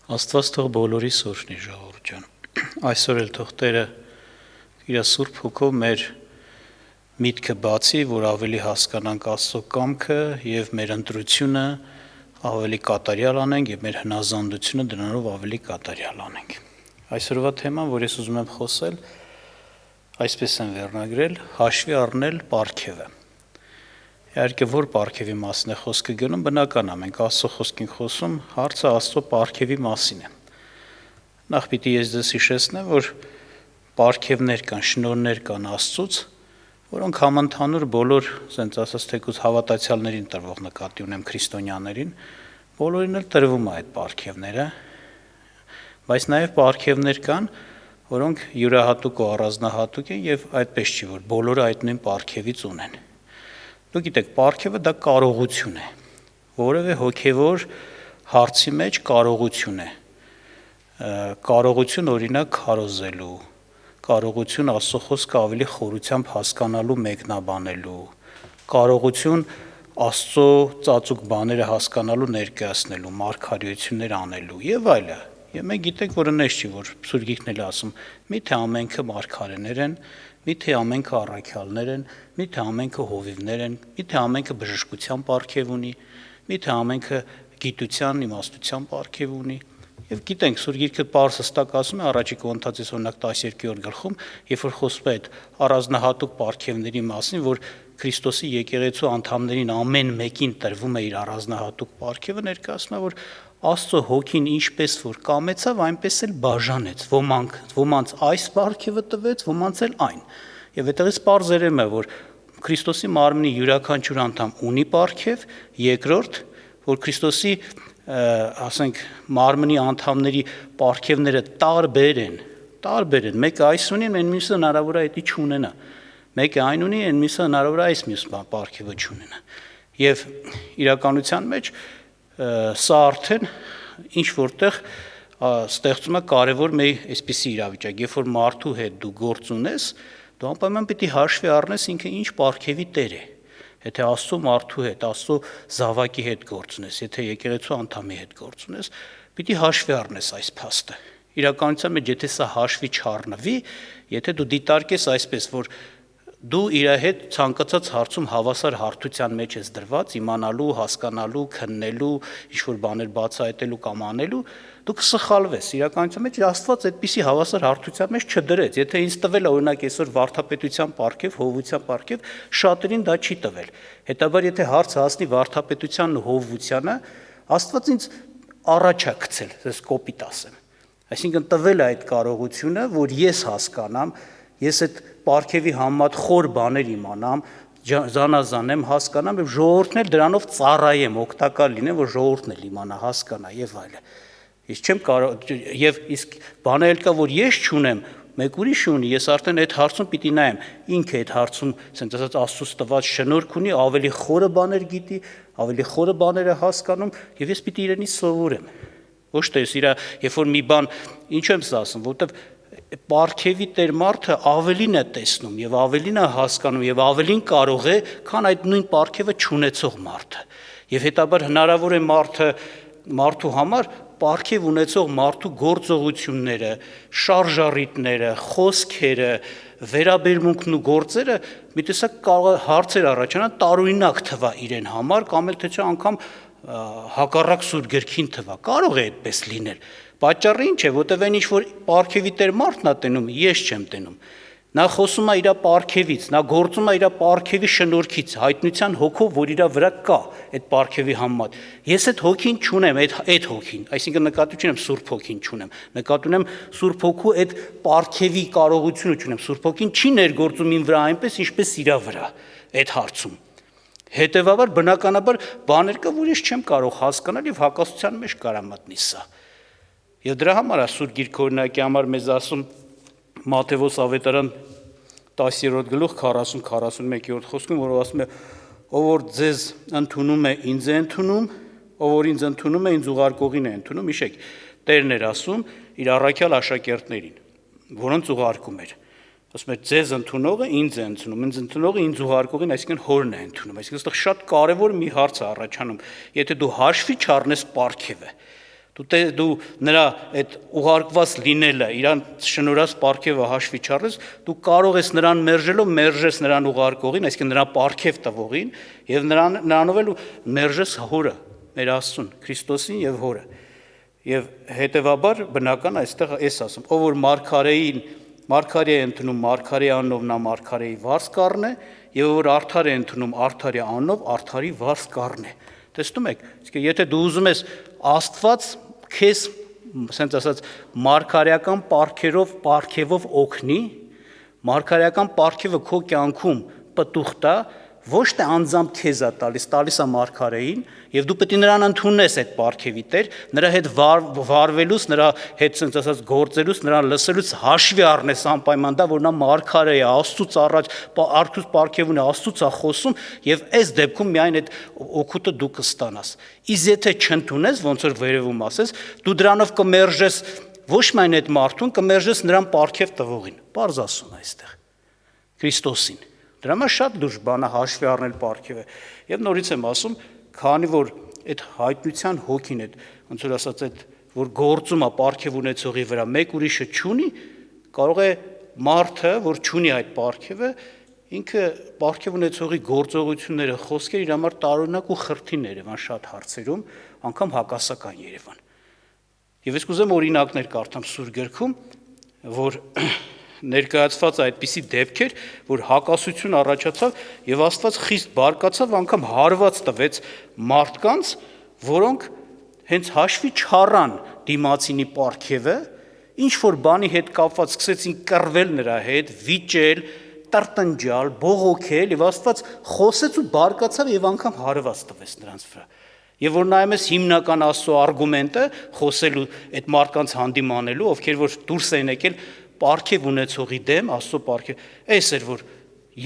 Աստված թող բոլորի սուրբնի ժողովուրդ ջան։ Այսօր էլ թող Տերը իր սուրբ հոգով մեր միտքը բացի, որ ավելի հասկանանք Աստծո կամքը եւ մեր ընտրությունը ավելի կատարյալ անենք եւ մեր հնազանդությունը դրանով ավելի կատարյալ անենք։ Այսօրվա թեման, որ ես ուզում եմ խոսել, այսպես եմ վերնագրել՝ հաշվի առնել պարգևը։ Իհարկե որ պարգևի մասին է խոսքը գնում, բնական է, մենք Աստծո խոսքին խոսում, հարցը Աստծո պարգևի մասին է։ Նախ պիտի ես ձեզ հիշեցնեմ, որ պարգևներ կան, շնորհներ կան Աստծուց, որոնք համընդհանուր բոլոր, ասենց ասած, թեկուզ հավատացյալներին տրվող նկատի ունեմ քրիստոնյաներին, բոլորին էլ տրվում է այդ պարգևները, բայց նաև պարգևներ կան, որոնք յուրահատուկ ու առանձնահատուկ են եւ այդպես չի, որ բոլորը այդ նույն պարգևից ունեն։ Դուք գիտեք, պարգևը դա կարողություն է, որևէ հոգևոր հարցի մեջ կարողություն է, կարողություն օրինակ քարոզելու, կարողություն Աստծո խոսքը ավելի խորությամբ հասկանալու, մեկնաբանելու, կարողություն Աստծո ծածուկ բաները հասկանալու, ներկայացնելու, մարգարեություններ անելու եւ այլն։ Եվ մենք գիտենք, որ այնպես չի, որ Սուրբ Գիրքն էլ ասում, միթե ամենքը մարգարեներ են, միթե ամենքը առաքյալներ են, միթե ամենքը հովիվներ են, միթե ամենքը բժշկության պարգև ունի, միթե ամենքը գիտության, իմաստության պարգև ունի։ Եվ գիտենք, Սուրբ Գիրքը պարզ հստակ ասում է առաջի Կորինթացիս օրինակ 12-րդ գլխում, երբ որ խոսվում է այդ առանձնահատուկ պարգևների մասին, որ Քրիստոսի եկեղեցու անդամներին ամեն մեկին տրվում է իր առանձնահատուկ պարգևը, ներկայացնում է, որ Աստծո հոգին ինչպես որ կամեցավ, այնպես էլ բաժանեց, ոմանց այս պարգևը տվեց, ոմանց էլ այն։ Եվ այդտեղից պարզերեմ է, որ Քրիստոսի մարմնի յուրաքանչյուր անդամ ունի պարգև, երկրորդ, որ Քրիստոսի, ասենք, մարմնի անդամների պարգևները տարբեր են, մեկը այս ունի, այն մյուսը հնարավոր է դա չունենա, մեկը այն ունի, այն մյուսը հնարավոր է այս մյուս պարգևը չունենա։ Եվ իրականության մեջ սա արդեն ինչ որտեղ ստեղծում է կարևոր մի այսպիսի իրավիճակ, երբ որ մարդու հետ դու գործ ունես, դու անպայման պիտի հաշվի առնես ինքը ինչ պարգևի տեր է։ Եթե Աստծո մարդու հետ, Աստծո զավակի հետ գործ ունես, եթե եկեղեցու անդամի հետ գործ ունես, պիտի հաշվի առնես այս փաստը։ Իրականության մեջ եթե սա հաշվի չառնվի, եթե դու դիտարկես այսպես, որ դու իր հետ ցանկացած հարցում հավասար հարթության մեջ ես դրված, իմանալու, հասկանալու, քննելու, ինչ-որ բաներ բացահայտելու կամ անելու, դու կսխալվես։ Իրականության մեջ Աստված այդպիսի հավասար հարթության մեջ չդրեց։ Եթե ինձ տվել է օրինակ այսօր վարդապետության պարգև, հովվության պարգև, շատերին դա չի տվել։ Հետաբար եթե հարցը հասնի վարդապետությանն ու հովվությանը, Աստված ինձ առաջ է գցել, ես կոպիտ ասեմ։ Այսինքն տվել է այդ կարողությունը, որ ես հասկանամ, ես այդ պարգևի համեմատ խոր բաներ իմանամ, զանազանեմ, հասկանամ եւ ժողովուրդն էլ դրանով ծառայեմ, օգտակար լինեմ, որ ժողովուրդն էլ իմանա, հասկանա եւ այլն։ Ես չեմ կարող եւ իսկ բանը էլ կա, որ ես չունեմ, մեկ ուրիշ ունի, ես արդեն այդ հարցում պիտի նայեմ, ինքը այդ հարցում, ասենց ասած Աստծուց տված շնորհք ունի, ավելի խորը բաներ գիտի, ավելի խորը բաներ է հասկանում եւ ես պիտի իրենից սովորեմ։ Ոչ թե ես իր, երբ որ մի բան, ինչու եմ սա ասում, որովհետեւ պարգևի տեր մարդը ավելին է տեսնում եւ ավելին է հասկանում եւ ավելին կարող է, քան այդ նույն պարգևը չունեցող մարդը։ Եվ հետաբար հնարավոր է մարդու համար պարգև ունեցող մարդու գործողությունները, շարժառիթները, խոսքերը, վերաբերմունքն ու գործերը մի տեսակ կարող հարցեր առաջանան, տարօրինակ թվա իրեն համար կամ էլ թե չէ անգամ հակառակ Սուրբ Գրքին թվա։ Կարող է այդպես լինել։ Պատճառը ինչ է, որտեղ այն ինչ որ պարգևի տեր մարդն է տենում, ես չեմ տենում։ Նա խոսում է իր պարգևից, նա գործում է իր պարգևի շնորհքից, հայտնության հոգով, որ իր վրա կա այդ պարգևի համեմատ։ Ես այդ հոգին չունեմ, այդ հոգին, այսինքն նկատի չունեմ Սուրբ հոգին չունեմ, նկատի ունեմ Սուրբ հոգու այդ պարգևի կարողությունը չունեմ։ Սուրբ հոգին չի ներգործում իմ վրա այնպես, ինչպես իր վրա այդ հարցում։ Հետևաբար բնականաբար բաներ կա, որ ես չեմ կարող հասկանալ եւ հակասության մեջ կարա մտնի սա։ Եվ դրա համար է Սուրբ Գիրքը օրինակի համար մեզ ասում Մատթեոս ավետարան 10-րդ գլուխ 40-41-րդ խոսքում, որ ասում է, ով որ ձեզ ընդունում է, ինձ է ընդունում, ով որ ինձ ընդունում է, ինձ ուղարկողին է ընդունում, հիշեք, Տերն էր ասում իր առաքյալ աշակերտներին, որոնց ուղարկում էր։ Ասում է ձեզ ընդունողը ինձ է ընդունում, ինձ ընդունողը ինձ ուղարկողին, այսինքն հորն է ընդունում։ Այսինքն այստեղ շատ կարևոր մի հարց է առաջանում, եթե դու հաշվի չառնես պարգևը, Դու նրա այդ ուղարկված լինելը, իրան շնորհած պարգևը հաշվի չառես, դու կարող ես նրան մերժելով մերժես նրան ուղարկողին, այսինքն նրա պարգև տվողին, եւ նրանով էլ մերժես հորը, մեր Աստծուն, Քրիստոսին եւ հորը։ Եվ հետեւաբար բնական այստեղ էս ասում, ով որ մարգարե է ընդունում մարգարե անով նա մարգարեի վարձ կառն է, եւ ով որ արդար է ընդունում արդարի անով արդարի վարձ կառն է։ Տեսնում եք, իսկ եթե դու ուզում ես Աստված քեզ, ասենք ասած, մարգարեական պարգևով օգնի, մարգարեական պարգևը քո կյանքում պտուղ տա, ոչ թե անձամբ քեզ է տալիս է մարգարեին, եւ դու պետք է նրան ընդունես այդ պարգևի տեր, նրա հետ վարվելուց, նրա հետ ասենք ասած գործելուց, նրան լսելուց հաշվի առնես անպայման դա, որ նա մարգարե է, Աստծուց առաջ արդուց պարգև ունի, Աստծուց է խոսում, եւ այս դեպքում միայն այդ օգուտը դու կստանաս։ Իսկ եթե չընդունես, ոնց որ վերևում ասես, դու դրանով կմերժես ոչ միայն այդ մարդուն, կմերժես նրան պարգև տվողին։ Պարզ ասում այստեղ Քրիստոսին։ Դրա համար շատ լուրջ բան է հաշվի առնել պարգևը։ Եվ նորից եմ ասում, քանի որ այդ հայտնության հոգին այդ ոնց որ ասած այդ որ գործում է պարգև ունեցողի վրա մեկ ուրիշը չունի, կարող է մարդը, որ չունի այդ պարգևը, ինքը պարգև ունեցողի գործողությունները, խոսքերը իր համար տարօրինակ ու խրթին Երևան շատ հարցերում, անգամ հակասական Երևան։ Եվ ես կուզեմ օրինակներ կարդամ Սուրբ գրքում, որ ներկայացված այդպիսի դեպքեր, որ հակասություն առաջացավ եւ Աստված խիստ բարկացավ, անգամ հարված տվեց մարդկանց, որոնք հենց հաշվի չառան դիմացինի պարգևը, ինչ որ բանի հետ կապված սկսեցին կռվել նրա հետ, վիճել, տրտնջալ, բողոքել եւ Աստված խոսեց ու բարկացավ եւ անգամ հարված տվեց նրանց վրա։ Եվ որ նայում ես հիմնական Աստծո արգումենտը խոսելու այդ մարդկանց հանդիմանելու, ովքեր որ դուրս են եկել պարգև ունեցողի դեմ, Աստծո պարգև, այս էր որ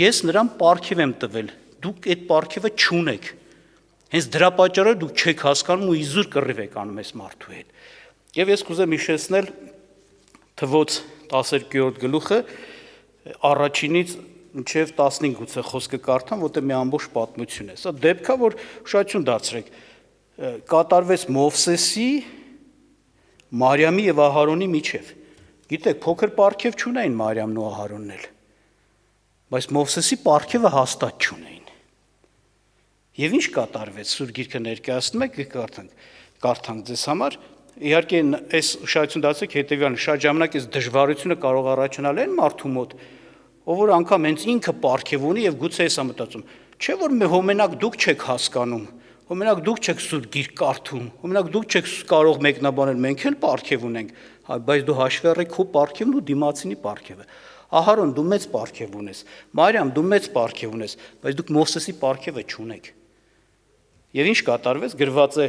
ես նրան պարգև եմ տվել, դուք այդ պարգևը չունեք։ Հենց դրա պատճառով դուք չեք հասկանում ու իզուր կռիվ եք անում այս մարդու հետ։ Եվ ես կուզեմ հիշեցնել Թվոց 12-րդ գլուխը առաջինից մինչև 15 գուցե խոսքը կարդամ, որտեղ մի ամբողջ պատմություն է։ Սա դեպք է, որ ուշադրություն դարձրեք, կատարվեց Մովսեսի, Մարիամի եւ Ահարոնի միջև։ Գիտեք, փոքր պարգև չունեին Մարիամն ու Ահարոնն էլ, բայց Մովսեսի պարգևը հաստատ չունեին։ Եվ ինչ կատարվեց, Սուրբ Գիրքը ներկայացնում է, կարդանք ձեզ համար, իհարկե այս ուշադրություն դարձրեք հետևյալն, շատ ժամանակ այս դժվարությունը կարող առաջանալ այն մարդու մոտ, ով որ անգամ հենց ինքը պարգև ունի եւ գուցե էսա մտածում, չէ՞ որ մենակ դուք չեք հասկանում, մենակ դուք չեք Սուրբ Գիրք կարդում, մենակ դուք չեք կարող մեկնաբանել, մենք էլ պարգև ունենք, բայց դու հաշվի առեք քո պարգևն ու դիմացինի պարգևը։ Ահարոն, դու մեծ պարգև ունես, Մարիամ, դու մեծ պարգև ունես, բայց դուք Մովսեսի պարգևը չունեք։ Եվ ինչ կատարվեց, գրված է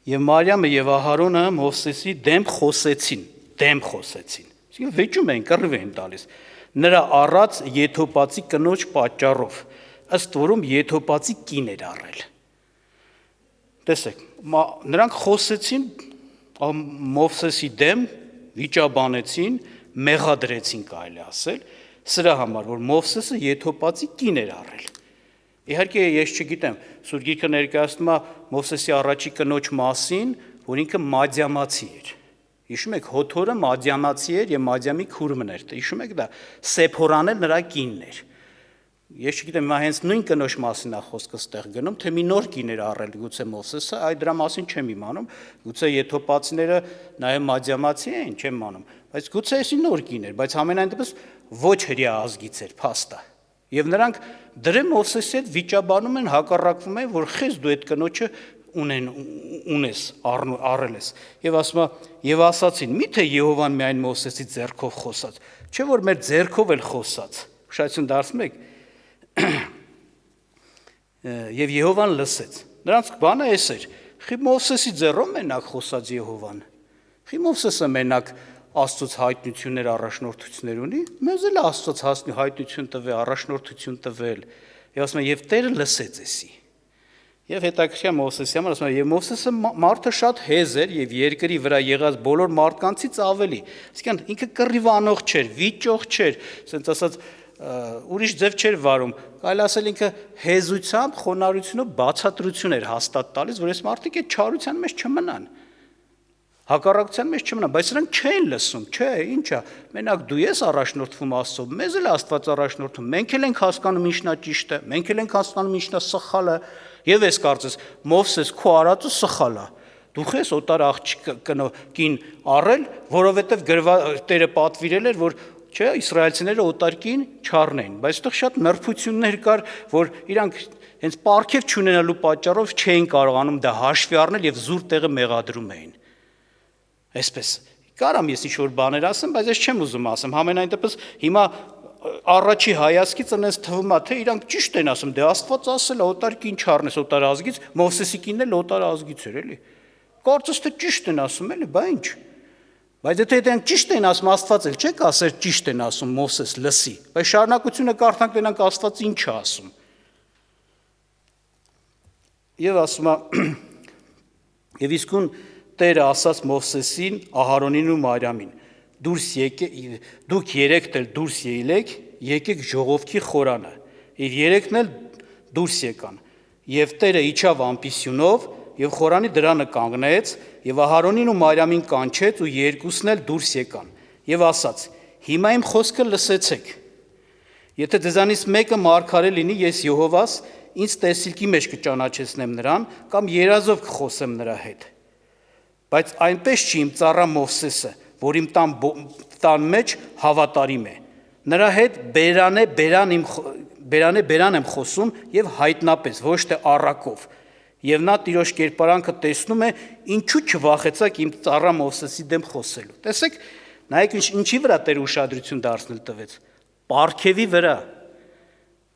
Եվ Մարիամը եւ Ահարոնը Մովսեսի դեմ խոսեցին։ Այսինքն վեճում էին, կռիվ էին տալիս։ Նրա առած եթոպացի կնոջ պատճառով, ըստ որում եթոպացի կին էր առել։ Տեսեք, նրանք խոսեցին Մովսեսի դեմ, վիճաբանեցին, մեղադրեցին կարելի ասել, սրա համար, որ Մովսեսը եթոպացի կին էր առել։ Իհարկե ես չգիտեմ, Սուրբ Գիրքը ներկայացնում է Մովսեսի առաջի կնոջ մասին, որ ինքը մադիամացի էր։ Հիշում եք, Հոթորը մադիամացի էր եւ Մադիամի քուրմն էր։ Հիշում եք դա, Սեփորան էլ նրա կինն էր։ Ես չգիտեմ, հիմա հենց նույն կնոջ մասին է խոսքը ստեղ գնում, թե մի նոր կին էր առել գուցե Մովսեսը, այդ դրա մասին չեմ իմանում, գուցե եթոպացիները նաեւ մադիամացի էին, չեմ իմանում, բայց գուցե էսի նոր կին էր, բայց ամենայն դեպս ոչ հրյա ազգից էր, փաստա։ Եվ նրանք դրե Մովսեսի հետ վիճաբանում են, հակառակվում են, որ խես դու այդ կնոջը ունես, առել ես։ Եվ ասում է, եւ ասացին, միթե Եհովան միայն Մովսեսի ձեռքով խոսած, չէ որ մեր ձեռքով էլ խոսած։ Ուշադրություն դարձնում եք։ Եվ Եհովան լսեց։ Նրանց բանը էս էր։ Խի Մովսեսի ձեռով մենակ խոսած Եհովան։ Խի Մովսեսը մենակ Աստծոց հայտնություններ առաջնորդություններ ունի, մեզ էլ Աստծոց հայտնություն տվել, առաջնորդություն տվել։ Եվ ասում է, եւ Տերը լսեց էսի։ Եվ հետաքրքիր Մովսեսի համար ասում է, եւ Մովսեսը մարդը շատ հեզ էր եւ երկրի վրա եղած բոլոր մարդկանցից ավելի։ Այսինքն ինքը կռիվանող չէր, վիճող չէր, ասենց ասած ուրիշ ձև չէր վարում, կարելի ասել ինքը հեզությամբ, խոնարհությունով բացատրություն էր հաստատ տալիս, որ այս մարդիկ այդ չարության մեջ չմնան, հակառակության մեջ չմնան, բայց նրանք չէին լսում, չէ, ինչա, մենակ դու ես առաջնորդվում Աստծով, մեզ էլ Աստված առաջնորդում, մենք էլ ենք հասկանում ինչն է ճիշտը, մենք էլ ենք հասկանում ինչն է սխալը, եւ ես կարծես Մովսես քո արածը սխալ է, դու խես օտար աղջիկ կին առել, որովհետեւ Տերը պատվիրել էր, որ չէ, իսրայելցիները օտարքին չառնեն, բայց այդտեղ շատ նրբություններ կար, որ իրանք հենց պարգև չունենալու պատճառով չէին կարողանում դա հաշվի առնել եւ զուր տեղը մեղադրում էին։ Այսպես կարամ ես ինչ-որ բաներ ասեմ, բայց ես չեմ ուզում ասեմ, համենայն դեպս հիմա առաջի հայացքից այնպես թվում է, թե իրանք ճիշտ են ասում, դե Աստված ասել է օտարքին չառնես օտար ազգից, Մովսեսի կինն էլ օտար ազգից էր, էլի։ Կարծես թե ճիշտ են ասում, էլի, բա ինչ։ Բայց եթե դրանք ճիշտ են ասում, Աստված էլ չէ՞ կասեր ճիշտ են ասում, Մովսես լսի։ Բայց շարունակությունը կարդանք դրանք Աստված ինչ է ասում։ Եվ ասում է եւ իսկույն Տերը ասաց Մովսեսին, Ահարոնին ու Մարիամին. դուք երեքն էլ դուրս ելեք, եկեք ժողովքի խորանը։ Եվ երեքն էլ դուրս եկան։ Եվ Տերը իջավ ամպիսյունով եւ խորանի դրանը կանգնեց եւ Ահարոնին ու Մարիամին կանչեց ու երկուսն էլ դուրս եկան եւ ասաց. Հիմա իմ խոսքը լսեցեք։ Եթե ձեզանից մեկը մարգարե լինի, ես Եհովաս ինձ տեսիլքի մեջ կճանաչեցնեմ նրան կամ երազով կխոսեմ նրա հետ։ Բայց այնպես չի իմ ծառա Մովսեսը, որ իմ տան մեջ հավատարիմ է։ Նրա հետ բերան եմ խոսում եւ հայտնապես, ոչ թե առակով։ Եվ նա Տիրոջ կերպարանքը տեսնում է, ինչու չվախեցաք իմ ծառա Մովսեսի դեմ խոսելու։ Տեսեք, նայեք ինչի վրա Տերը ուշադրություն դարձնել տվեց։ Պարգևի վրա։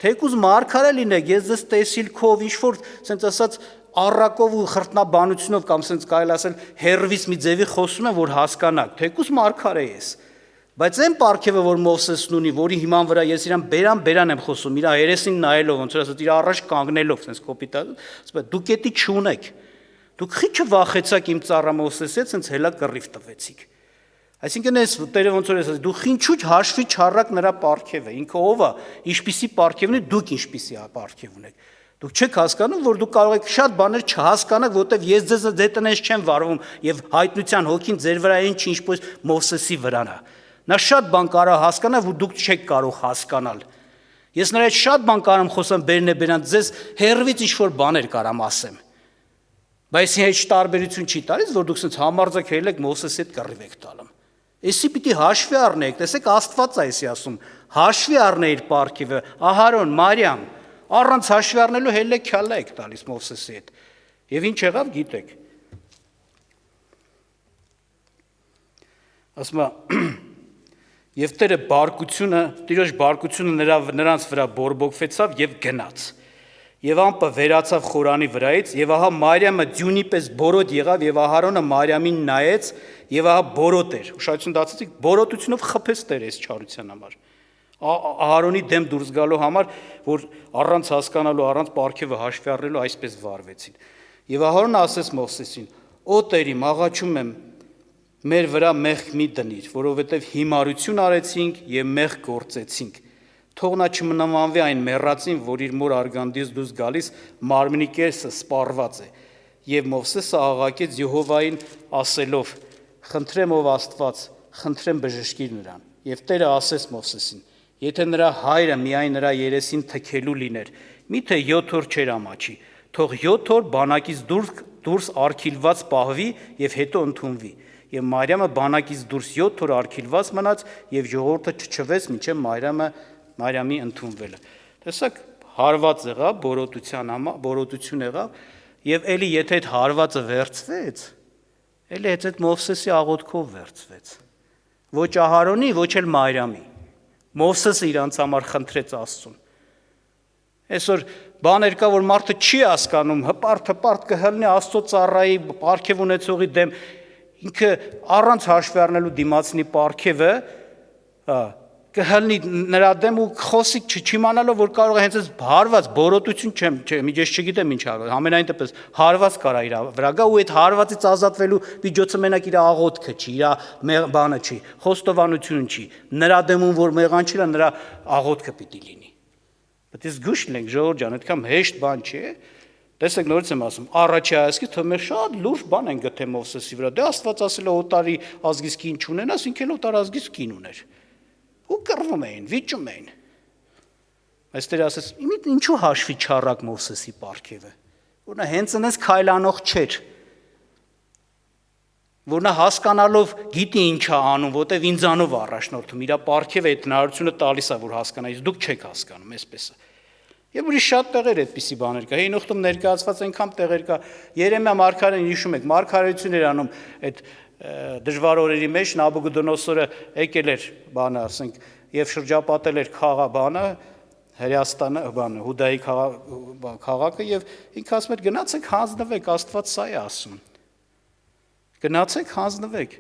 Թեկուզ մարգարե լինեք, ես ձեզ տեսիլքով, ինչ-որ ասենց ասած առակով ու խրտնաբանությունով կամ ասենց կարելի ասել հերվից մի ձևի խոսում եմ, որ հասկանաք, թեկուզ մարգարե ես։ Բայց այն պարգևը, որ Մովսեսն ունի, որի հիման վրա ես իրան բերան եմ խոսում, իր երեսին նայելով, ոնց որ ասած իր առաջ կանգնելով, ասենց կոպիտ, ասում դուք էդի չունեք։ Դուք խի չվախեցաք իմ ծառա Մովսեսից, ասենց հելա կռիվ տվեցիք։ Այսինքն այս Տերը ոնց որ ասած դուք ինչու հաշվի չառակ նրա պարգևը, ինքը ով է, ինչպիսի պարգևն է, դուք ինչպիսի պարգև ունեք։ Դուք չեք հասկանում, որ դուք կարող եք շատ բաներ չհասկանաք, որովհետև ես ձեզ դետնես չեմ վարվում եւ հայտնության հոգին ձեր վրա այն չի ինչպես Մովսեսի վրան է։ Նա շատ բան կարող հասկանա, որ դուք չեք կարող հասկանալ։ Ես նրա հետ շատ բան կարամ խոսեմ բերան ձեզ հերվից ինչ-որ բաներ կարամ ասեմ։ Բայց heç տարբերություն չի տալիս, որ դուք ասենց համարձակ ելեք Մովսեսի հետ կռիվ եք տալում։ Էսի պիտի հաշվի առնեք, տեսեք Աստված է էսի ասում, հաշվի առնեիր պարգևը, Ահարոն, Մարիամ, առանց հաշվի առնելու հելլե քյալա եք տալիս Մովսեսի հետ։ Եվ ինչ եղավ, գիտեք։ Ասում է Եվ Տերը Տիրոջ բարկությունը նրանց վրա բորբոքվեցավ եւ գնաց։ Եվ ամպը վերացավ խորանի վրայից, եւ ահա Մարիամը ձյունի պես բորոտ եղավ, եւ Ահարոնը Մարիամին նայեց, եւ ահա բորոտ էր։ Ուշադրություն դարձրեցիք, բորոտությունով խփեց Տերը այս չարության համար։ Ահարոնի դեմ դուրս գալու համար, որ առանց հասկանալու, առանց պարգևը հաշվի առնելու այսպես վարվեցին։ Եվ Ահարոնը ասեց Մովսեսին. «Օ Տեր իմ, աղաչում եմ, մեր վրա մեղք մի դնիր, որովհետև հիմարություն արեցինք եւ մեղք գործեցինք։ Թող նա չմնամանվի այն մեռածին, որ իր մոր արգանդից դուրս գալիս մարմնի կեսը սպառված է։ Եվ Մովսեսը աղաղակեց Եհովային ասելով. Խնդրեմ ով Աստված, խնդրեմ բժշկիր նրան։ Եվ Տերը ասեց Մովսեսին. Եթե նրա հայրը միայն նրա երեսին թքելու լիներ, միթե 7 օր չէր ամաչի, թող 7 օր բանակից դուրս արգիլված պահվի եւ հետո ընդունվի։ Եվ Մարիամը բանակից դուրս 7 օր արգիլված մնաց եւ ժողովուրդը չչվեց մինչեւ Մարիամի ընդունվելը։ Տեսակ հարված եղավ, բորոտություն եղավ եւ էլի եթե այդ հարվածը վերցվեց, էլի այդ Մովսեսի աղոթքով վերցվեց։ Ոչ Ահարոնի, ոչ էլ Մարիամի։ Մովսեսը իրանց համար խնդրեց Աստծուն։ Այսօր բաներ կա, որ մարդը չի հասկանում, հպարտ կհլնի Աստծո ծառայի պարգև ունեցողի դեմ ինքը առանց հաշվի առնելու դիմացնի պարգևը, կհլնի նրա դեմ ու խոսի չիմանալով որ կարող է հենց այս հարված բորոտություն չեմ ես չգիտեմ ինչ արել ամենայն դեպս հարված կարա իր վրա գա ու այդ հարվածից ազատվելու միջոցը մենակ իր աղոթքը չի իր բանը չի խոստովանությունը չի նրա դեմում որ մեղան չի նրա աղոթքը պիտի լինի բայց ես զգուշ լինենք ժողովուրդ ջան այդքան հեշտ բան չէ տեսեք նորից եմ ասում առաջի հայացքի թվում է շատ լուրջ բան են գտե Մովսեսի վրա դե Աստված ասել է օտարի ազգից կին չունենաս ինքն էլ օտար ազգից կին ուներ ու կռվում էին, վիճում էին։ Այստեղ ասես, ինչու հաշվի չառակ Մովսեսի պարգևը, որ նա հենց այնպես քայլանող չէր, որ նա հասկանալով գիտի ինչ է անում, որտեվ ինձանով առաջնորդում, իր պարգևը այդ հնարավորությունը տալիս է, որ հասկանա, իսկ դուք չեք հասկանում, այսպես է։ Եվ ուրիշ շատ տեղեր այդպիսի բաներ կա, հին ուխտում ներկայացված այնքան տեղեր կա, Երեմիա մարգարեն հիշում եք, մարգարեություն էր անում այդ դժվար օրերի մեջ Նաբուգոդոնոսորը եկել էր բանը, ասենք, եւ շրջապատել էր բանը, Հրեաստանը, բանը, Հուդայի քաղաքը եւ ինքը ասում էր գնացեք հանձնվեք, Աստված սա է ասում։ Գնացեք հանձնվեք։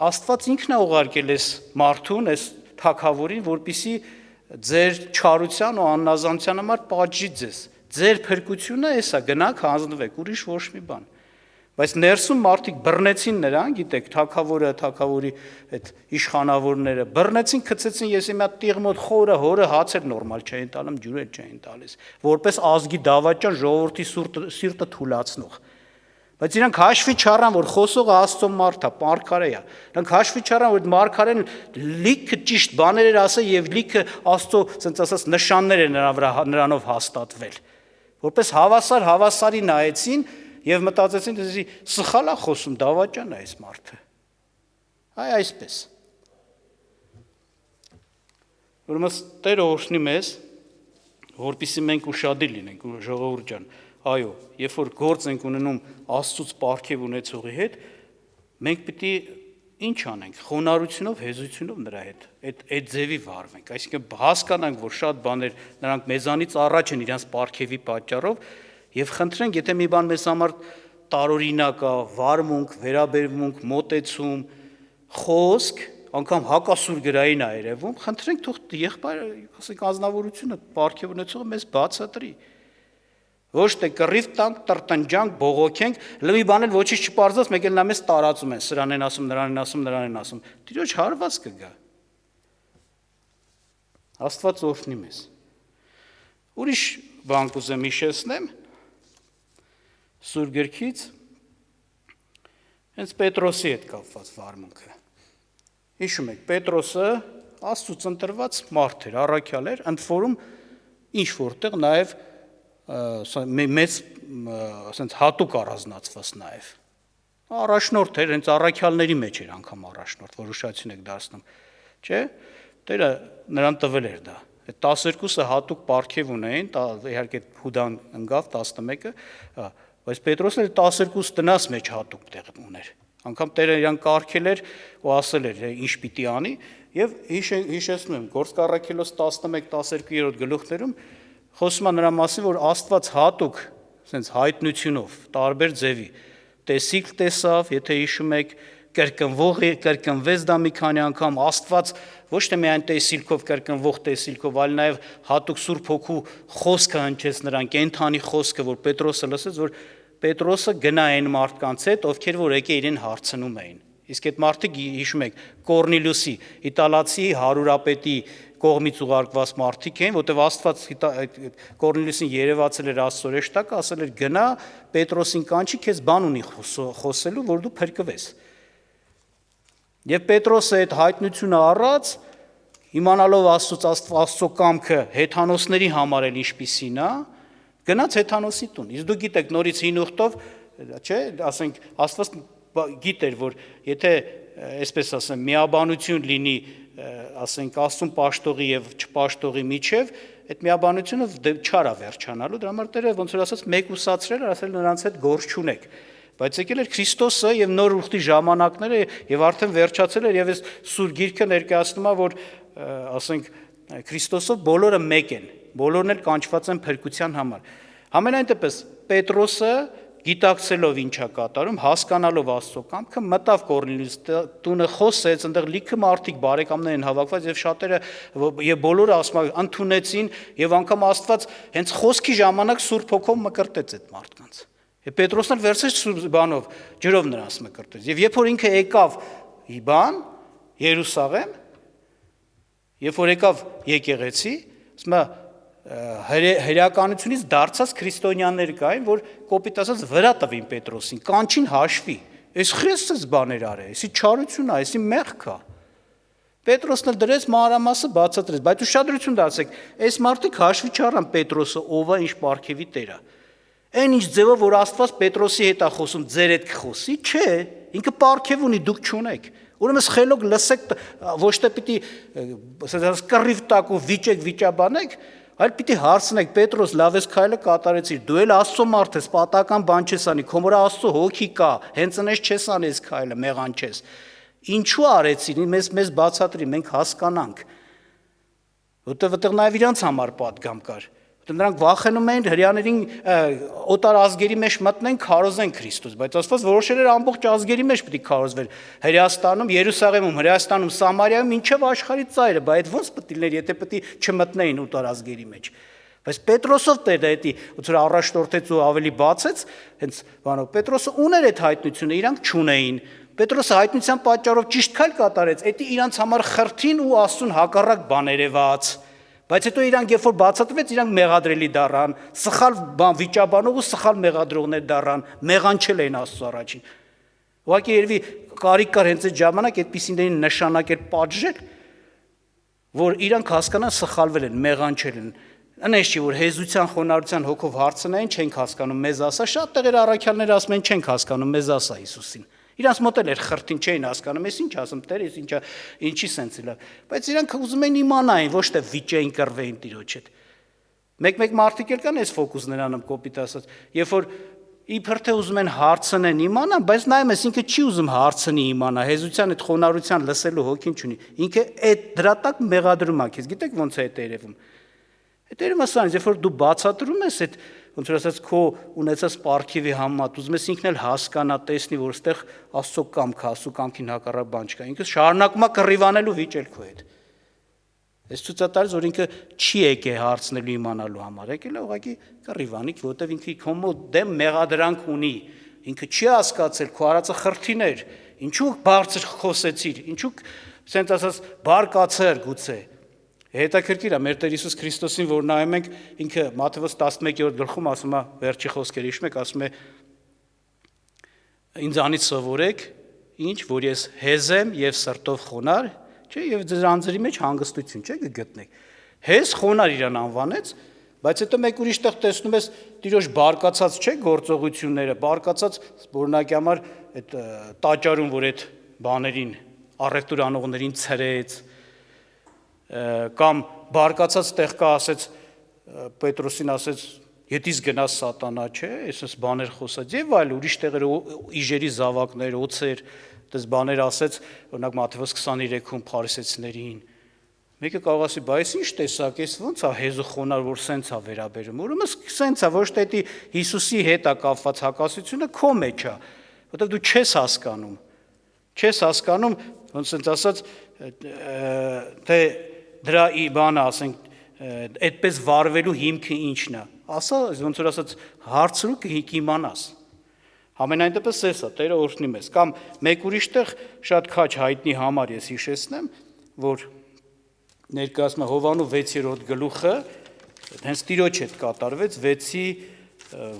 Աստված ինքն է ուղարկել այս մարդուն, այս թագավորին, որպիսի ձեր չարության ու աննազանության համար պատժի ձեզ։ Ձեր փրկությունը էսա, գնաք հանձնվեք, ուրիշ ոչ մի բան։ Բայց ներսում մարդիկ բռնեցին նրան, գիտեք, թագավորը, թագավորի այդ իշխանավորները բռնեցին, գցեցին Եսեմիա տիղ մոտ խորը, հորը հացեր նորմալ չէին տալում, ջուրեր չէին տալիս, որպես ազգի դավաճան ժողովրդի սիրտը թուլացնող։ Բայց իրանք հաշվի չառան, որ խոսողը Աստծո մարդ է, մարգարե է։ Նրանք հաշվի չառան, որ մարգարեն լիքը ճիշտ բաներ էր ասել եւ լիքը Աստծո, ասենց ասած, նշաններ էր նրանով հաստատվել։ Որպես հավասարի նայեցին եւ մտածեցին, դե սխալ է խոսում, դավաճան է այս մարդը։ Այ այսպես։ Ուրեմն Տերը օրհնի մեզ, որպեսզի մենք ուշադիր լինենք, ժողովուրդ ջան։ Այո, երբ որ գործ ենք ունենում Աստծուց պարգև ունեցողի հետ, մենք պիտի ինչ անենք, խոնարհությունով, հեզությունով նրա հետ, այդ ձևի վարվենք, այսինքն հասկանանք, որ շատ բաներ նրանք մեզանից առաջ են իրենց պարգևի պատճառով եւ խնդրենք, եթե մի բան մեզ համար տարօրինակ է, վարմունք, վերաբերմունք, մոտեցում, խոսք, անգամ հակասուր գրային է երևում, խնդրենք թող եղբայրը, ասենք ազնվորությունը պարգև ունեցողը մեզ բացատրի։ Ոչ թե կռիվ տանք, տրտնջանք, բողոքենք, լի բան էլ ոչինչ չպարզած, մեկ էլ նա մեզ տարածում են, սրան են ասում, նրան են ասում, նրան են ասում։ Տիրոջ հարված կգա։ Աստված օրհնի մեզ։ Ուրիշ բան կուզեմ հիշեցնեմ Սուրբ Գրքից հենց Պետրոսի հետ կապված վարմունքը։ Հիշում եք, Պետրոսը Աստծուց ընտրված մարդ էր, առաքյալ էր, ընդ որում ինչ որտեղ նաև մեծ ասենց հատուկ առանձնացված նաև առաջնորդ էր, հենց առաքյալների մեջ էր անգամ առաջնորդ, որ ուշացին եք դարձնում, չէ՞, Տերը նրան տվել էր դա։ Այդ 12-ը հատուկ պարգև ունեին, իհարկե Հուդան ընկավ 11-ը, բայց Պետրոսը 12 տնաս մեջ հատուկ տեղ ուներ։ Անգամ Տերը իրան կարգել էր ու ասել էր ինչ պիտի անի, եւ հիշեցնում եմ Գործք առաքելոց 11-12-րդ գլուխներում խոսում է նրա մասին, որ Աստված հատուկ, ասենց հայտնությունով, տարբեր ձևի տեսիք տեսավ, եթե հիշում եք, կրկնվեց դա մի քանի անգամ, Աստված ոչ թե միայն տեսիլքով կրկնվող տեսիլքով, այլ նաև հատուկ Սուրբ Հոգու խոսքը հնչեց նրան, կենթանի խոսքը, որ Պետրոսը լսեց, որ Պետրոսը գնա այն մարդկանց հետ, ովքեր որ եկե իրեն հարցնում էին։ Իսկ այդ մարդիկ հիշում եք Կորնիլիոսի, իտալացի հարուրապետի կողմից ուղարկված մարդիկ էին, որտեղ Աստված Կորնիլիոսին երևացել էր Աստծո հրեշտակը, ասել էր գնա Պետրոսին կանչի, քեզ բան ունի խոսելու, որ դու փրկվես։ Եվ Պետրոսը այդ հայտնությունը առած, իմանալով Աստծո կամքը հեթանոսների համար էլ ինչպիսին է, գնաց հեթանոսի տուն։ Իսկ դու գիտեք նորից հին ուխտով, չէ, ասենք Աստված գիտեր, որ եթե այսպես ասեմ, միաբանություն լինի, ասենք Աստծուն պաշտողի եւ չպաշտողի միջև, այդ միաբանությունը չարա վերջանալու, դրա համար Տերը ոնց որ ասած մեկուսացրել, ասել նրանց հետ գործ չունեք։ Բայց եկել էր Քրիստոսը եւ նոր ուխտի ժամանակները եւ արդեն վերջացել էր եւ այս Սուրբ Գիրքը ներկայացնում է, որ ասենք Քրիստոսով բոլորը մեկ են, բոլորն էլ կանչված են փրկության համար։ Համենայն դեպս Պետրոսը գիտակցելով ինչա կատարում, հասկանալով Աստծո կամքը, մտավ Կորնելիուս տունը, խոսեց, այնտեղ լիքը մարդիկ բարեկամներ են հավաքված եւ շատերը եւ բոլորը ասում ընդունեցին եւ անգամ Աստված հենց խոսքի ժամանակ Սուրբ Հոգով մկրտեց այդ մարդկանց։ Եւ Պետրոսն էլ վերցրեց բանով, ջրով նրանց մկրտեց։ Եվ երբ որ ինքը եկավ Երուսաղեմ, երբ որ եկավ եկեղեցի, ասում հրեականությունից դարձած քրիստոնյաներ կային, որ կոպիտ ասած վրա տվին Պետրոսին, կանչին հաշվի, այս Քրիստոս բաներ արե, այսի չարություն է, այսի մեղք է։ Պետրոսն էլ դրեց մանրամասը բացատրեց, բայց ուշադրություն դարձեք, այս մարդիկ հաշվի չառան Պետրոսը ով է, ինչ պարգևի տեր է։ Այն ինչ ձևով որ Աստված Պետրոսի հետ է խոսում, ձեր հետ կխոսի, չէ, ինքը պարգև ունի, դուք չունեք։ Ուրեմն խելոք լսեք, ոչ թե պիտի կռիվ տակ ու վիճեք վիճաբանեք, այլ պիտի հարցնեք, Պետրոս, լավ ես քայլը կատարեցիր, դու էլ Աստծո մարդ ես, պատական բան չես անի, քո մորա Աստծո հոգի կա, հենց այնպես չես անի այս քայլը, մեղան չես։ Ինչու արեցին, մեզ բացատրի, մենք հասկանանք։ Որտեղ նաև իրանց համար պատգամ կար։ Նրանք վախենում էին հрьяաներին օտար ազգերի մեջ մտնեն, քարոզեն Քրիստոս, բայց Աստված որոշել էր ամբողջ ազգերի մեջ պիտի քարոզվեր Հրեաստանում, Երուսաղեմում, Հրեաստանում, Սամարիայում, մինչև աշխարհի ծայրը, բայց ոնց պետք էր, եթե պետք չմտնեին օտար ազգերի մեջ։ Բայց Պետրոսով Տերը էդի ոնց որ առաջնորդեց ու ավելի բացեց, հենց բանով Պետրոսը ուներ այդ հայտնությունը, իրանք չունեին։ Պետրոսը հայտնության պատճառով ճիշտ քայլ կատարեց, էդի իրանք համար խրթին ու Աստծուն հակառակ բան երևաց։ Բայց հետո իրանք երբ որ բացատրվեց, իրանք մեղադրելի դառան, սխալ բան վիճաբանող ու սխալ մեղադրողներ դառան, մեղանչել էին Աստծո առաջին։ Ուղղակի երևի կարիք կար հենց այդ ժամանակ այդպիսիներին նշանակել պատժել, որ իրանք հասկանան սխալվել են, մեղանչել են։ Այնպես չի որ հեզության, խոնարհության հոգով հարցնային, չենք հասկանում, մեզ ասա, շատ տեղեր առաքյալներ ասում են, չենք հասկանում, մեզ ասա Հիսուսին։ Իրանց մոտ էլ էր խրթին չէին հասկանում, ես ինչ ասում, Տեր, ես ինչի սենց իլա։ Բայց իրանք ուզում էին իմանային, ոչ թե վիճեին կռվեին Տիրոջ հետ։ Մեկ մարդիկ էլ կան այս ֆոկուսներ անում կոպիտ ասած, երբ որ իբր թե ուզում են հարցնեն իմանան, բայց նայում ես ինքը չի ուզում հարցնի իմանա, հեզության այդ խոնարհության լսելու հոգին չունի։ Ինքը այդ դրա տակ մեղադրում է քեզ, գիտեք ոնց է դա երևում։ Դա երևում է սրանից, երբ որ դու բացատրում ես այդ ոնց որ ասած քո ունեցած պարգևի համեմատ, ուզում ես ինքն էլ հասկանա, տեսնի, որ այստեղ Աստծո կամքը, Աստծո կամքին հակառակ բան չկա։ Ինքը շարունակում է կռիվանելու վիճել քո հետ։ Այս ցուցատարած որ ինքը չի եկե հարցնելու իմանալու համար, եկել է ուղղակի կռիվանի, որովհետև ինքը քո մոտ դեմ մեղադրանք ունի։ Ինքը չի հասկացել քո արածը խրթիներ, ինչու բարձր խոսեցիր, ինչու սենց ասած բարկացեր գուցե։ Հետաքրքիր է մեր Տեր Հիսուս Քրիստոսին, որ նայում ենք, ինքը Մատթեոս 11-րդ գլխում ասում է վերջի խոսքերը, հիշում եք, ասում է ինձանից սովորեք, ինչ, որ ես հեզ եմ եւ սրտով խոնար, չէ, եւ ձեր անձերի մեջ հանգստություն, չէ, կգտնեք։ Հեզ խոնար իրան անվանեց, բայց հետո մեկ ուրիշ տեղ տեսնում ես Տիրոջ բարկացած, չէ, գործողությունները, բարկացած օրինակի համար այդ տաճարում, որ այդ բաներին, առևտուր անողներին ցրեց, կամ բարկացած տեղ կա ասեց Պետրոսին ասեց Ետից գնաս սատանա, չէ, այսպես բաներ խոսած եւ այլ ուրիշ տեղեր իժերի զավակներ, օծեր, դες բաներ ասեց, օրինակ Մատթեոս 23-ում փարիսեցիներին։ Մեկը կարող ասի, բայց ինչ տեսակ էս ոնց է հեզու խոնար, որ սենց է վերաբերում։ Ուրեմն սենց է, ոչ թե դա Հիսուսի հետ է կապված հակասությունը քո մեջ է, որովհետեւ դու չես հասկանում։ Չես հասկանում, ոնց սենց ասած, թե դրա բանը ասենք այդպես վարվելու հիմքը ինչն է։ Ասա, ոնց որ ասած, հարցրու կիմանաս։ Համենայն դեպս էս է, Տերը օրհնի մեզ։ Կամ մեկ ուրիշ տեղ շատ քաչ հայտնի համար ես հիշեցնեմ, որ ներկայացնում է Հովանու 6-րդ գլուխը, հենց Տիրոջ հետ կատարվեց 6-ի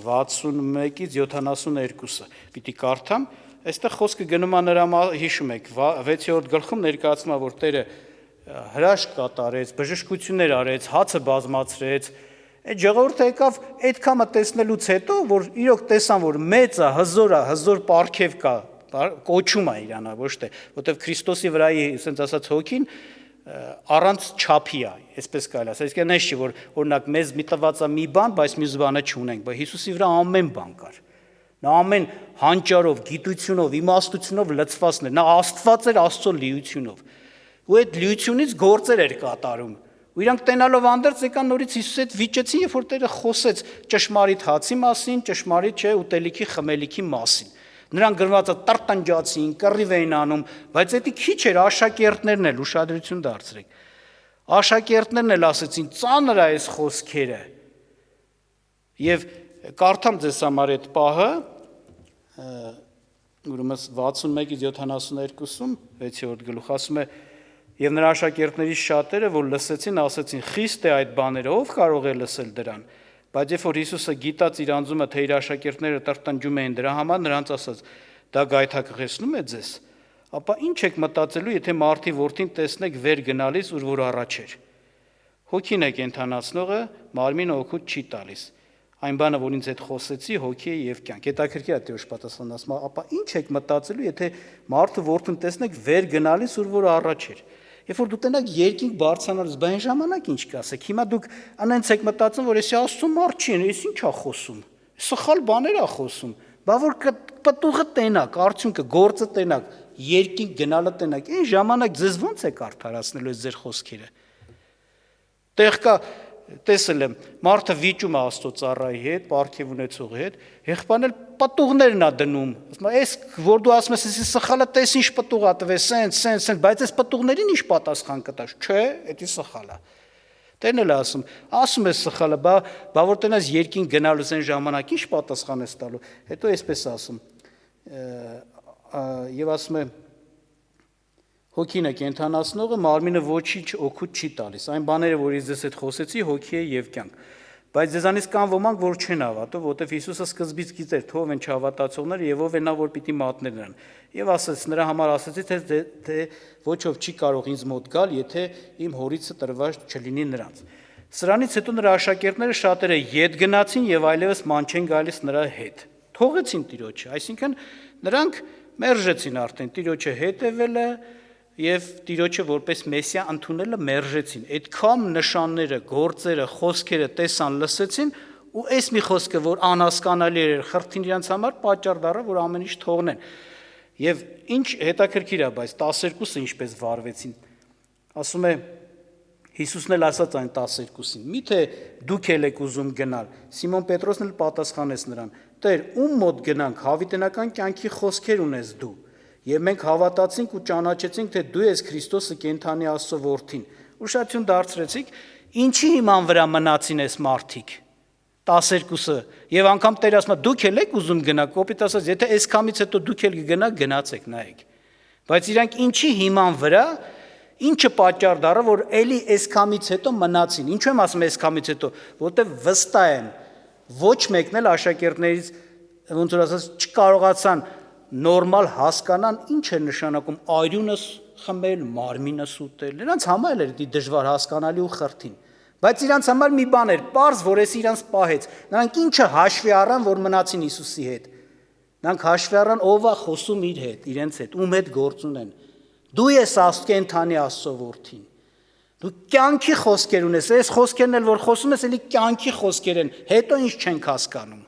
61-ից 72-ը։ Պիտի կարդամ, այստեղ խոսքը գնում է նրա հիշում եք 6-րդ գլխում ներկայացնում է, որ Տերը հրաշք կատարեց, բժշկություններ արեց, հացը բազմացրեց, այդ ժողովուրդը եկավ այդքանը տեսնելուց հետո, որ իրոք տեսան, որ մեծ է, հզոր պարգև կա, կոչում է իրանա, ոչ թե, որտեղ Քրիստոսի վրայի, ասենց ասած հոգին առանց չափի է, այսպես կարելի ասել, իսկ այնպես չի, որ օրինակ մեզ մի տված է մի բան, բայց մյուս բանը չունենք, բայց Հիսուսի վրա ամեն բան կար։ Նա ամեն հանճարով, գիտությունով, իմաստությունով լցվածն էր, նա Աստված էր Աստծո լիությունով։ Ու այդ լիությունից գործեր էր կատարում։ Ու իրանք տենալով անդերձ եկան նորից Հիսուսի հետ վիճեցին, երբ որ Տերը խոսեց ճշմարիտ հացի մասին, ճշմարիտ չէ ուտելիքի խմելիքի մասին։ Նրանք գրվածը տրտնջացին, կռիվ էին անում, բայց դա քիչ էր, աշակերտներն էլ ուշադրություն դարձրեք։ Աշակերտներն էլ ասեցին, ծանր է այս խոսքերը։ Եվ կարդամ ձեզ համար այդ պահը, ուրեմն 61-ից 72-ում 6-րդ գլուխ ասում է. Եվ նրա աշակերտներից շատերը, որ լսեցին, ասեցին. «Խիստ է այդ բաները, ով կարող է լսել դրան»։ Բայց երբ որ Հիսուսը գիտած իր անձումը, թե իր աշակերտները տրտնջում էին դրա համար, նրանց ասաց. «Դա գայթակղեցնում է ձեզ, ապա ինչ եք մտածելու, եթե մարդի որդին տեսնեք վեր գնալիս, ուր որ առաջ էր։ Հոգին է կենդանացնողը, մարմինը օգուտ չի տալիս։ Այն բանը, որ ինձ հետ խոսեցի, հոգի է եւ կյանք»։ Հետաքրքիր է Տիրոջ պատասխանն ասում, ապա ինչ եք մտածելու, եթե մարդու որդին տեսնեք վեր գնալիս, ուր որ առաջ էր։ Երբ որ դու տենակ երկինք բարձրանալիս, բան ժամանակ ինչ կասեք։ Հիմա դուք անենց եք մտածում, որ էսի Աստծո մարդ չի, էս ինչ է խոսում։ Սխալ բաներ է խոսում։ Բա որ պտուղը տենակ, արդյունքը գործը տենակ, երկինք գնալը տենակ։ Այն ժամանակ ձեզ ո՞նց եք արդարացնելու այս ձեր խոսքերը։ Տեղ կա տեսել եմ, մարդը վիճում է Աստծո ծառայի հետ, պարգև ունեցողի հետ, եղբայրն էլ պտուղներն է դնում։ Ասում է, «Էս որ դու ասում ես, էսի սխալը տես ինչ պտուղ է տվել, սենց, բայց այս պտուղներին ինչ պատասխան կտաս»։ Չէ, դա սխալ է։ Տերն էլ ասում է սխալը, բա որ տնաս երկին գնալուց այն ժամանակ ինչ պատասխան ես տալու։ Հետո այսպես ասում։ Եվ ասում է. «Հոգին է կենդանացնողը, մարմինը ոչինչ օգուտ չի տալիս։ Այն բաները, որ ես ձեզ հետ խոսեցի, հոգի է եւ կյանք։ Բայց ձեզանից կան ոմանք, որ չեն հավատում, որովհետեւ Հիսուսը սկզբից գիտեր, թե ով են չհավատացողները եւ ով է նա, որ պիտի մատներ նրան։ Եվ ասաց, նրա համար ասացի, թե ոչ ով չի կարող ինձ մոտ գալ, եթե իմ հորիցը տրված չլինի նրանց։ Սրանից հետո նրա աշակերտները շատերը ետ գնացին եւ այլևս ման չեն գալիս նրա հետ։ Թողեցին Տիրոջը, այսինքն նրանք մերժեցին արդեն Տիրոջը հետևելը եւ Տիրոջը որպես Մեսիա ընդունելը մերժեցին։ Այդքան նշանները, գործերը, խոսքերը տեսան, լսեցին ու այս մի խոսքը, որ անհասկանալի էր, խրթին իրանց համար պատճառ դառավ, որ ամեն ինչ թողնեն։ Եվ ինչ հետաքրքիր է, բայց 12-ը ինչպես վարվեցին։ Ասում է Հիսուսն էլ ասաց այն 12-ին. «Միթե դուք էլ եք ուզում գնալ»։ Սիմոն Պետրոսն էլ պատասխանեց նրան. «Տեր, ում մոտ գնանք, հավիտենական կյանքի խոսքեր ունես դու։ Եվ մենք հավատացինք ու ճանաչեցինք, թե դու ես Քրիստոսը կենդանի Աստծո որդին»։ Ուշադրություն դարձրեցիք, ինչի հիման վրա մնացին այս մարդիկ։ 12-ը։ Եվ անգամ Տերը ասում է, դուք էլ եք ուզում գնալ, կոպիտ ասած, եթե այս կամից հետո դուք էլ գնաք, գնացեք, նայեք։ Բայց իրանք ինչի հիման վրա, ինչը պատճառ դառավ, որ էլի այս կամից հետո մնացին։ Ինչու եմ ասում այս կամից հետո, որտեղ վստահ եմ, ոչ մեկն էլ աշակերտներից ոնց որ ասած չկարողացան նորմալ հասկանան ինչ է նշանակում արյունս խմել, մարմինս ուտել։ Նրանց համար էր դա դժվար հասկանալի ու խրթին։ Բայց իրանց համար մի բան էր, պարզ, որ էս իրանց պահեց։ Նրանք ինչը հաշվի առան, որ մնացին Հիսուսի հետ։ Նրանք հաշվի առան, ով է խոսում իր հետ, իրենց հետ, ում հետ գործ ունեն։ Դու ես կենդանի Աստծո որդին։ Դու կյանքի խոսքեր ունես, այս խոսքերն էլ որ խոսում ես, էլի կյանքի խոսքեր են, հետո ինչ չենք հասկանում։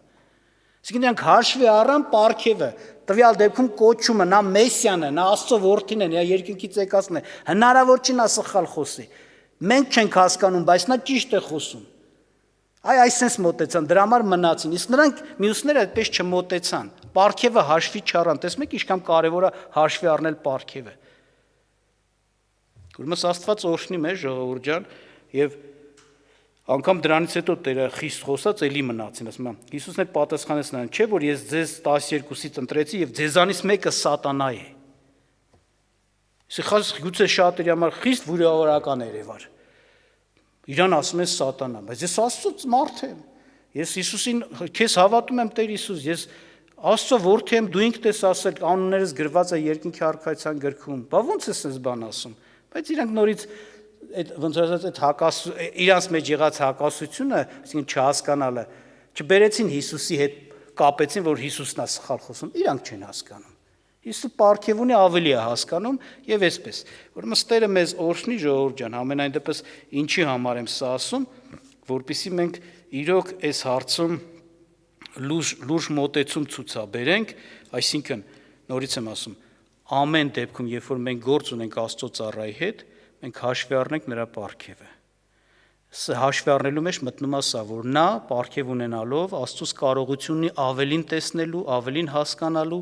Իսկ նրանք հաշվի առան պարգևը, տվյալ դեպքում կոչումը, նա Մեսիան է, նա Աստծո որդին է, նա երկնքից եկածն է, հնարավոր չի նա սխալ խոսի։ Մենք չենք հասկանում, բայց նա ճիշտ է խոսում։ Այսպես մոտեցան, դրա համար մնացին, իսկ նրանք մյուսները այդպես չմոտեցան։ Պարգևը հաշվի չառան, տեսնում եք ինչքան կարևոր է հաշվի առնել պարգևը։ Ուրեմն Աստված օրհնի մեզ ժողովուրդ ջան, եւ անգամ դրանից հետո Տերը խիստ խոսած էլի մնացին, ասում է Հիսուսն էլ պատասխանեց նրան, չէ՞ որ ես ձեզ 12-ից ընտրեցի եւ ձեզանից մեկը սատանա է։ Սխալ գուցե շատերի համար խիստ վիրավորական երևար։ Իրան ասում են սատանա, բայց ես Աստծո մարդ եմ։ Ես Հիսուսին քեզ հավատում եմ, Տեր Հիսուս, ես Աստծո որդի եմ, դու ինքդ ես ասել, անուններս գրված է երկինքի արքայության գրքում։ Բա ո՞նց ես այս բան ասում։ Բայց իրանք նորից այդ ոնց ասած այդ իրանց մեջ եղած հակասությունը, այսինքն չհասկանալը, չբերեցին Հիսուսի հետ, կապեցին, որ Հիսուսն է սխալ խոսում, իրանք չեն հասկանում։ Հիսուսը պարգև ունի, ավելի է հասկանում եւ այսպես։ Ուրեմն Տերը մեզ օրհնի ժողովուրդ ջան, ամենայն դեպս ինչի համար եմ սա ասում, որպեսզի մենք իրոք այս հարցում լուրջ մոտեցում ցուցաբերենք, այսինքն նորից եմ ասում, ամեն դեպքում, երբ որ մենք գործ ունենք Աստծո ծառայի հետ, մենք հաշվի առնենք նրա պարգևը։ հաշվի առնելու մեջ մտնում է սա, որ նա պարգև ունենալով Աստծուց կարողություն ունի ավելին տեսնելու, ավելին հասկանալու,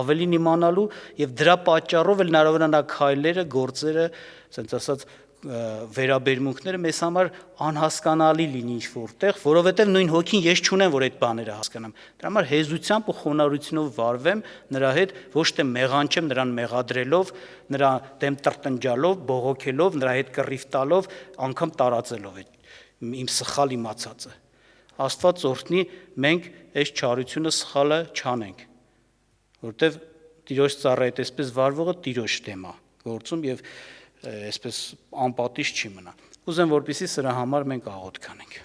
ավելին իմանալու եւ դրա պատճառով էլ հնարավոր է նա քայլերը, գործերը, ասենց ասած վերաբերմունքները մեզ համար անհասկանալի լինի ինչ-որտեղ, որովհետեւ նույն հոգին ես չունեմ, որ այդ բաները հասկանամ։ Դրա համար հեզությամբ ու խոնարհությունով վարվեմ նրա հետ, ոչ թե մեղանչեմ նրան մեղադրելով, նրա դեմ տրտնջալով, բողոքելով, նրա հետ կռիվ տալով, անգամ տարածելով իմ սխալ իմացածը։ Աստված օրհնի, մենք այս չարությունը սխալը չանենք, որտեվ Տիրոջ ծառայի այդպես վարվողը Տիրոջ դեմ է գործում եւ այսպես անպատիժ չի մնա։ Ուզեմ, որպեսզի սրա համար մենք աղոթք անենք։